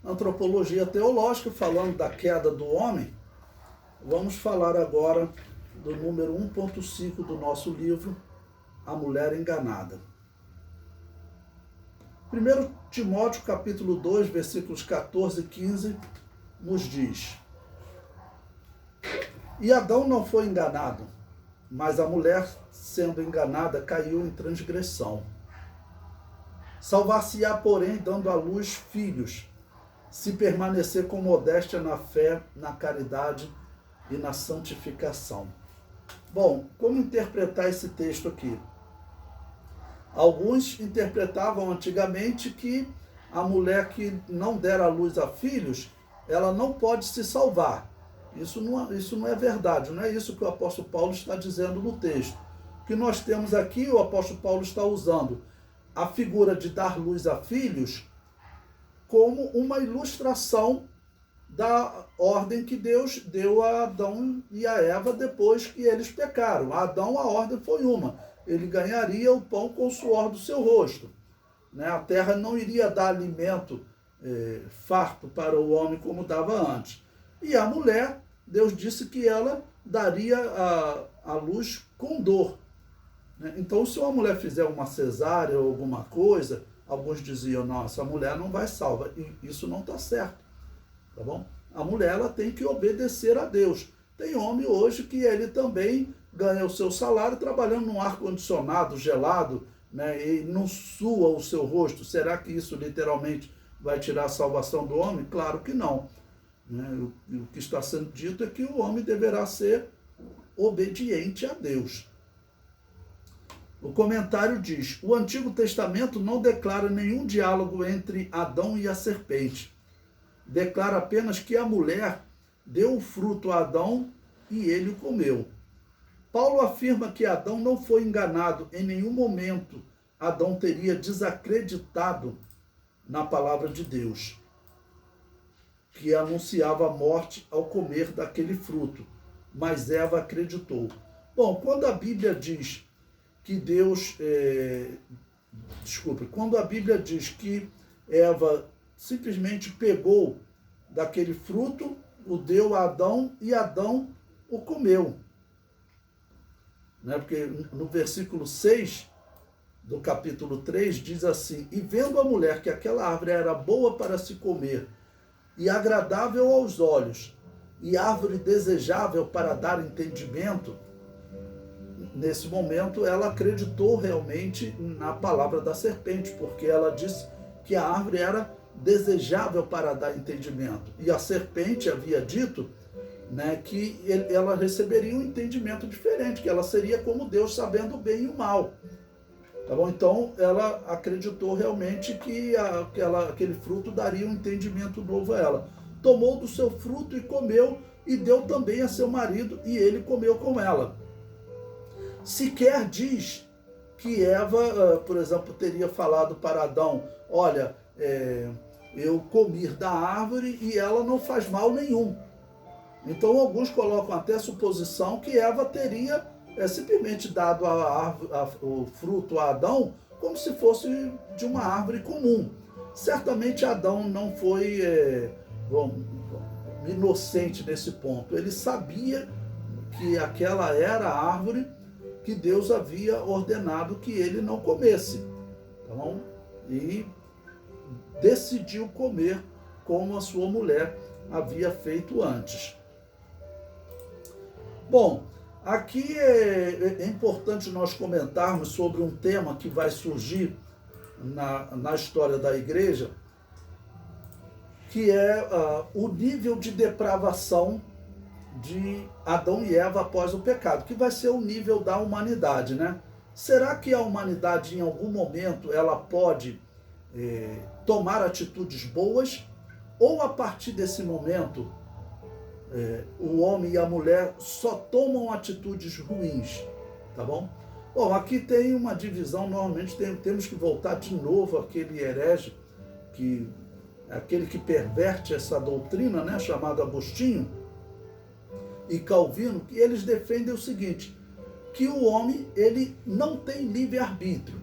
Antropologia teológica, falando da queda do homem, vamos falar agora do número 1.5 do nosso livro, A Mulher Enganada. 1 Timóteo capítulo 2, versículos 14 e 15, nos diz: E Adão não foi enganado, mas a mulher, sendo enganada, caiu em transgressão. Salvar-se-á, porém, dando à luz filhos, se permanecer com modéstia na fé, na caridade e na santificação. Bom, como interpretar esse texto aqui? Alguns interpretavam antigamente que a mulher que não der à luz a filhos, ela não pode se salvar. Isso não é verdade, não é isso que o apóstolo Paulo está dizendo no texto. O que nós temos aqui, o apóstolo Paulo está usando a figura de dar luz a filhos como uma ilustração da ordem que Deus deu a Adão e a Eva depois que eles pecaram. A Adão, a ordem foi uma: ele ganharia o pão com o suor do seu rosto. A terra não iria dar alimento farto para o homem como dava antes. E a mulher, Deus disse que ela daria a luz com dor. Então, se uma mulher fizer uma cesárea ou alguma coisa, alguns diziam: não, essa mulher não vai salva. E isso não está certo, tá bom? A mulher, ela tem que obedecer a Deus. Tem homem hoje que ele também ganha o seu salário trabalhando num ar-condicionado gelado, e não sua o seu rosto. Será que isso literalmente vai tirar a salvação do homem? Claro que não. O que está sendo dito é que o homem deverá ser obediente a Deus. O comentário diz: o Antigo Testamento não declara nenhum diálogo entre Adão e a serpente. Declara apenas que a mulher deu o fruto a Adão e ele o comeu. Paulo afirma que Adão não foi enganado em nenhum momento. Adão teria desacreditado na palavra de Deus, que anunciava a morte ao comer daquele fruto. Mas Eva acreditou. Bom, quando a Bíblia diz que quando a Bíblia diz que Eva simplesmente pegou daquele fruto, o deu a Adão e Adão o comeu. Porque no versículo 6 do capítulo 3 diz assim: e vendo a mulher que aquela árvore era boa para se comer e agradável aos olhos, e árvore desejável para dar entendimento, nesse momento ela acreditou realmente na palavra da serpente, porque ela disse que a árvore era desejável para dar entendimento. E a serpente havia dito que ela receberia um entendimento diferente, que ela seria como Deus, sabendo o bem e o mal. Tá bom? Então ela acreditou realmente que aquele fruto daria um entendimento novo a ela. Tomou do seu fruto e comeu, e deu também a seu marido, e ele comeu com ela. Sequer diz que Eva, por exemplo, teria falado para Adão: olha, eu comi da árvore e ela não faz mal nenhum. Então alguns colocam até a suposição que Eva teria simplesmente dado o fruto a Adão como se fosse de uma árvore comum. Certamente Adão não foi inocente nesse ponto. Ele sabia que aquela era a árvore que Deus havia ordenado que ele não comesse. Tá bom? E decidiu comer como a sua mulher havia feito antes. Bom, aqui é importante nós comentarmos sobre um tema que vai surgir na história da igreja, que é o nível de depravação de Adão e Eva após o pecado, que vai ser o nível da humanidade, Será que a humanidade, em algum momento, ela pode tomar atitudes boas, ou a partir desse momento o homem e a mulher só tomam atitudes ruins, tá bom? Bom, aqui tem uma divisão. Normalmente temos que voltar de novo àquele herege, aquele que perverte essa doutrina, chamado Agostinho e Calvino, que eles defendem o seguinte: que o homem, ele não tem livre-arbítrio.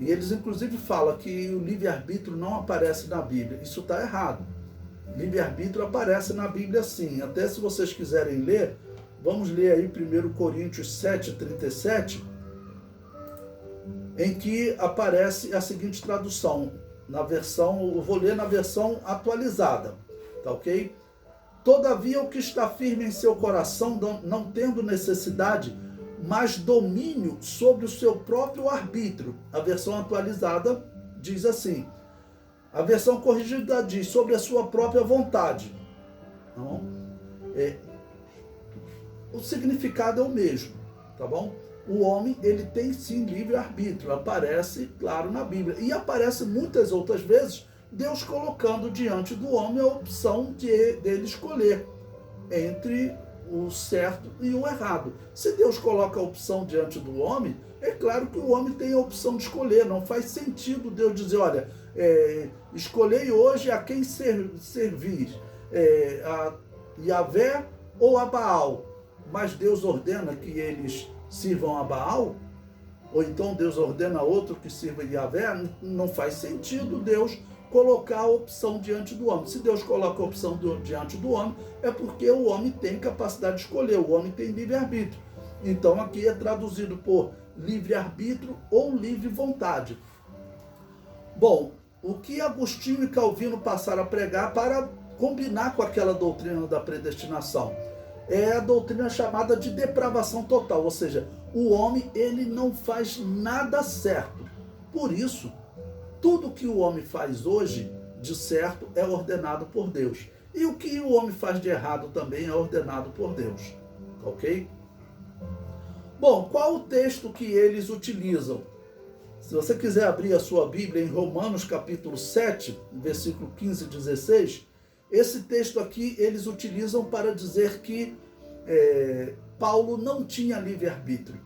E eles inclusive falam que o livre-arbítrio não aparece na Bíblia. Isso está errado. Livre-arbítrio aparece na Bíblia sim. Até se vocês quiserem ler, vamos ler aí 1 Coríntios 7:37, em que aparece a seguinte tradução, eu vou ler na versão atualizada, tá ok? Todavia o que está firme em seu coração, não tendo necessidade, mas domínio sobre o seu próprio arbítrio. A versão atualizada diz assim, a versão corrigida diz, sobre a sua própria vontade. Então, o significado é o mesmo, tá bom? O homem, ele tem sim livre-arbítrio, aparece, claro, na Bíblia. E aparece muitas outras vezes Deus colocando diante do homem a opção dele escolher entre o certo e o errado. Se Deus coloca a opção diante do homem, é claro que o homem tem a opção de escolher. Não faz sentido Deus dizer, olha, escolhei hoje a quem servir, a Yahvé ou a Baal. Mas Deus ordena que eles sirvam a Baal, ou então Deus ordena outro que sirva Yahvé. Não faz sentido Deus colocar a opção diante do homem. Se Deus coloca a opção diante do homem, é porque o homem tem capacidade de escolher, o homem tem livre-arbítrio. Então aqui é traduzido por livre-arbítrio ou livre vontade. Bom, o que Agostinho e Calvino passaram a pregar para combinar com aquela doutrina da predestinação? É a doutrina chamada de depravação total, ou seja, o homem ele não faz nada certo. Por isso, tudo que o homem faz hoje de certo é ordenado por Deus. E o que o homem faz de errado também é ordenado por Deus. Ok? Bom, qual o texto que eles utilizam? Se você quiser abrir a sua Bíblia em Romanos capítulo 7, versículo 15 e 16, esse texto aqui eles utilizam para dizer que Paulo não tinha livre-arbítrio,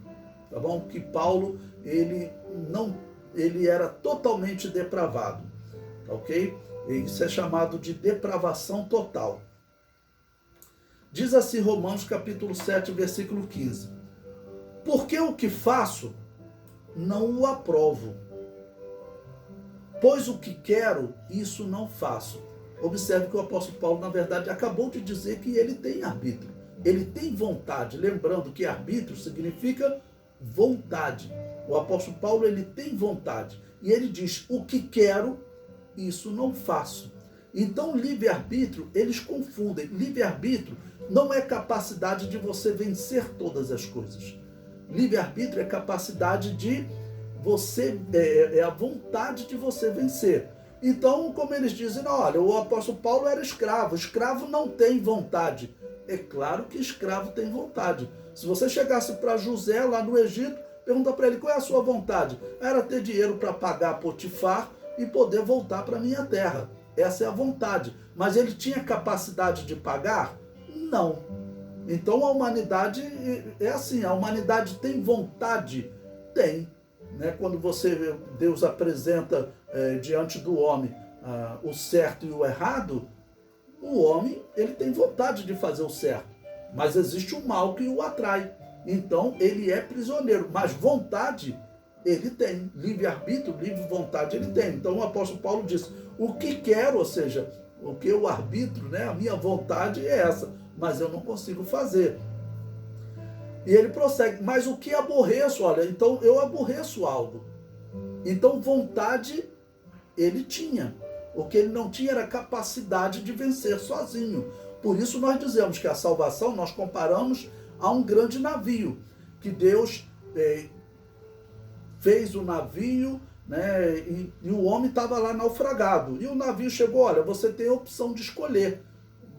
tá bom? Que Paulo, ele era totalmente depravado, tá ok? Isso é chamado de depravação total. Diz assim Romanos capítulo 7, versículo 15. Porque o que faço, não o aprovo. Pois o que quero, isso não faço. Observe que o apóstolo Paulo, na verdade, acabou de dizer que ele tem arbítrio. Ele tem vontade. Lembrando que arbítrio significa vontade. O apóstolo Paulo, ele tem vontade. E ele diz, o que quero, isso não faço. Então, livre-arbítrio, eles confundem. Livre-arbítrio não é capacidade de você vencer todas as coisas. Livre-arbítrio é capacidade de você, é a vontade de você vencer. Então, como eles dizem, olha, o apóstolo Paulo era escravo. Escravo não tem vontade. É claro que escravo tem vontade. Se você chegasse para José lá no Egito, pergunta para ele, qual é a sua vontade? Era ter dinheiro para pagar Potifar e poder voltar para a minha terra. Essa é a vontade. Mas ele tinha capacidade de pagar? Não. Então a humanidade é assim, a humanidade tem vontade? Tem. Né? Quando Deus apresenta diante do homem o certo e o errado, o homem ele tem vontade de fazer o certo, mas existe um mal que o atrai. Então ele é prisioneiro, mas vontade ele tem, livre-arbítrio, livre vontade ele tem. Então o apóstolo Paulo diz, o que quero, ou seja, o que o arbítrio, né, a minha vontade é essa, mas eu não consigo fazer. E ele prossegue, mas o que aborreço, olha, então eu aborreço algo. Então vontade ele tinha. O que ele não tinha era capacidade de vencer sozinho. Por isso nós dizemos que a salvação nós comparamos a um grande navio, que Deus fez o navio, né, e o homem estava lá naufragado. E o navio chegou, olha, você tem a opção de escolher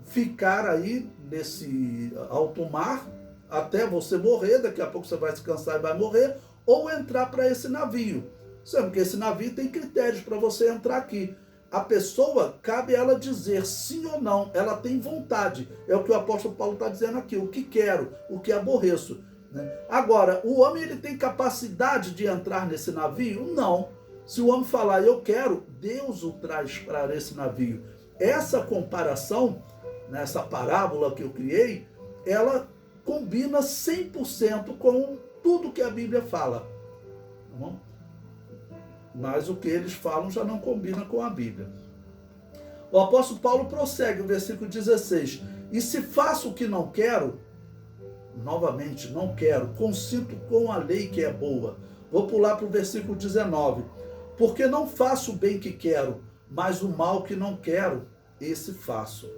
ficar aí nesse alto mar até você morrer, daqui a pouco você vai se cansar e vai morrer, ou entrar para esse navio. Sabe que esse navio tem critérios para você entrar aqui. A pessoa, cabe ela dizer sim ou não, ela tem vontade. É o que o apóstolo Paulo está dizendo aqui, o que quero, o que aborreço. Né? Agora, o homem ele tem capacidade de entrar nesse navio? Não. Se o homem falar, eu quero, Deus o traz para esse navio. Essa comparação, nessa parábola que eu criei, ela combina 100% com tudo que a Bíblia fala. Tá bom? mas o que eles falam já não combina com a Bíblia. O apóstolo Paulo prossegue, o versículo 16. E se faço o que não quero, novamente, não quero, consinto com a lei que é boa. Vou pular para o versículo 19. Porque não faço o bem que quero, mas o mal que não quero, esse faço.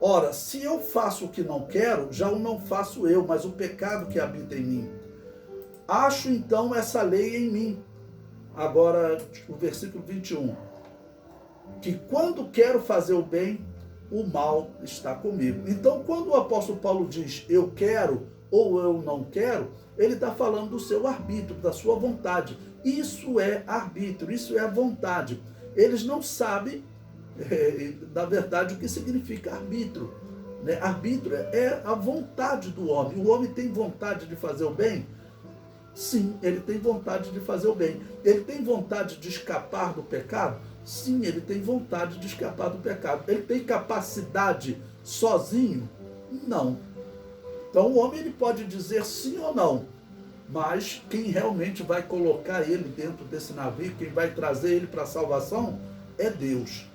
Ora, se eu faço o que não quero, já o não faço eu, mas o pecado que habita em mim. Acho então essa lei em mim. Agora, o versículo 21. Que quando quero fazer o bem, o mal está comigo. Então, quando o apóstolo Paulo diz eu quero ou eu não quero, ele está falando do seu arbítrio, da sua vontade. Isso é arbítrio, isso é vontade. Eles não sabem, na verdade, o que significa arbítrio. Né? Arbítrio é a vontade do homem. O homem tem vontade de fazer o bem? Sim, ele tem vontade de fazer o bem. Ele tem vontade de escapar do pecado? Sim, ele tem vontade de escapar do pecado. Ele tem capacidade sozinho? Não. Então o homem ele pode dizer sim ou não, mas quem realmente vai colocar ele dentro desse navio, quem vai trazer ele para a salvação, é Deus.